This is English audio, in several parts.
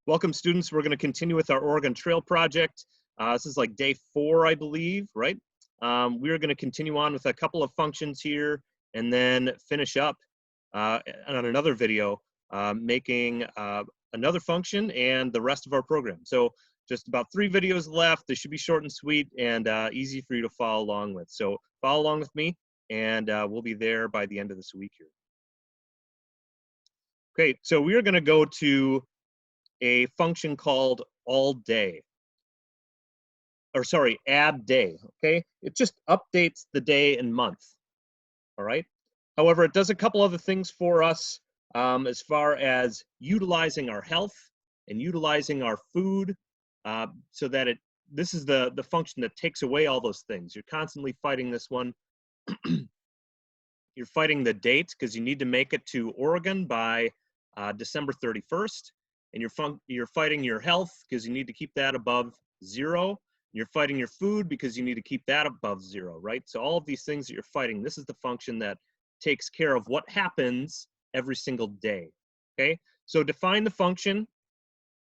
Welcome, students. We're going to continue with our Oregon Trail project. This is like day 4, I believe, right? We're going to continue on with a couple of functions here and then finish up on another video making another function and the rest of our program. So just about 3 videos left. They should be short and sweet and easy for you to follow along with. So follow along with me, and we'll be there by the end of this week here. Okay, so we are going to go to a function called all day, or sorry, add day, okay? It just updates the day and month, all right? However, it does a couple other things for us as far as utilizing our health and utilizing our food so that this is the function that takes away all those things. You're constantly fighting this one. You're fighting the date because you need to make it to Oregon by December 31st. And you're fighting your health because you need to keep that above 0. You're fighting your food because you need to keep that above 0, right? So all of these things that you're fighting, this is the function that takes care of what happens every single day, okay? So define the function,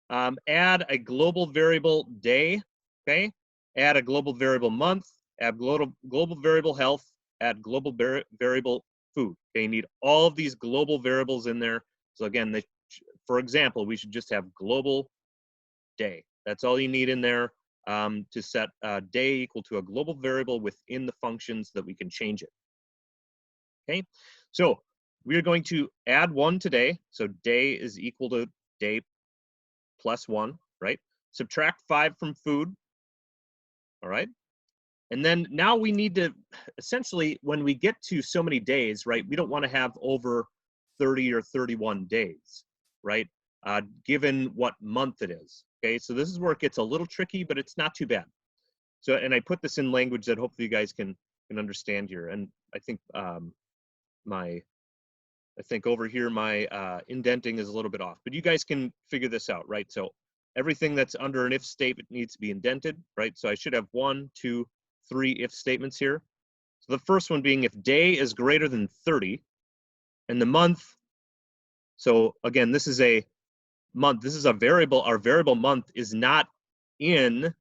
add a global variable day, okay? Add a global variable month, add global variable health, add global variable food, okay? You need all of these global variables in there. So again, for example, we should just have global day. That's all you need in there to set day equal to a global variable within the functions that we can change it. Okay, so we are going to add 1 today. So day is equal to day plus 1, right? Subtract 5 from food, all right? And then now we need to, essentially, when we get to so many days, right, we don't want to have over 30 or 31 days, right? Given what month it is, okay? So this is where it gets a little tricky, but it's not too bad. So, and I put this in language that hopefully you guys can understand here. And I think over here my indenting is a little bit off, but you guys can figure this out, right? So everything that's under an if statement needs to be indented, right? So I should have 1, 2, 3 if statements here. So the first one being if day is greater than 30 and the month, so again, this is a month, this is a variable, our variable month is not in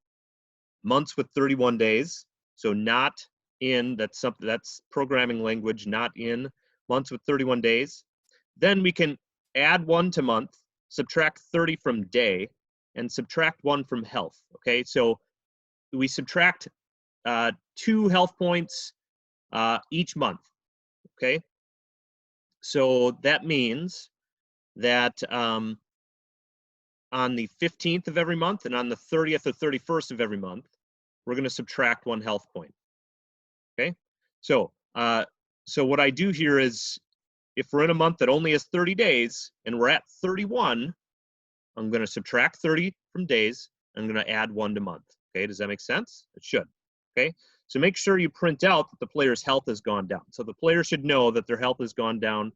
months with 31 days. So not in, that's programming language, not in months with 31 days. Then we can add 1 to month, subtract 30 from day, and subtract 1 from health, okay? So we subtract 2 health points each month, okay? So that means that on the 15th of every month and on the 30th or 31st of every month, we're going to subtract 1 health point, okay? So what I do here is, if we're in a month that only has 30 days and we're at 31, I'm going to subtract 30 from days. I'm going to add 1 to month. Okay, does that make sense? It should. Okay, so make sure you print out that the player's health has gone down. So the player should know that their health has gone down.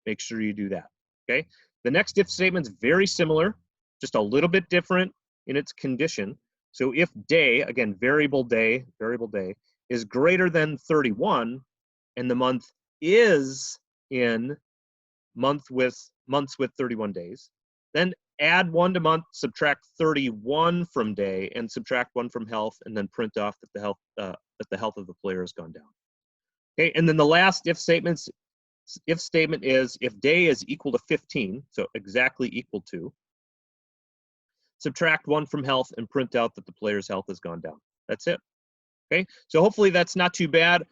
Make sure you do that. Okay, the next if statement is very similar, just a little bit different in its condition. So if day, again, variable day is greater than 31 and the month is in months with 31 days, then add 1 to month, subtract 31 from day, and subtract 1 from health, and then print off that the health of the player has gone down. Okay, and then the last if statement is if day is equal to 15, so exactly equal to, subtract 1 from health and print out that the player's health has gone down. That's it. Okay, so hopefully that's not too bad.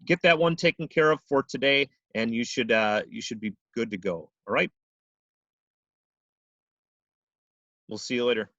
Get that one taken care of for today, and you should be good to go. All right. We'll see you later.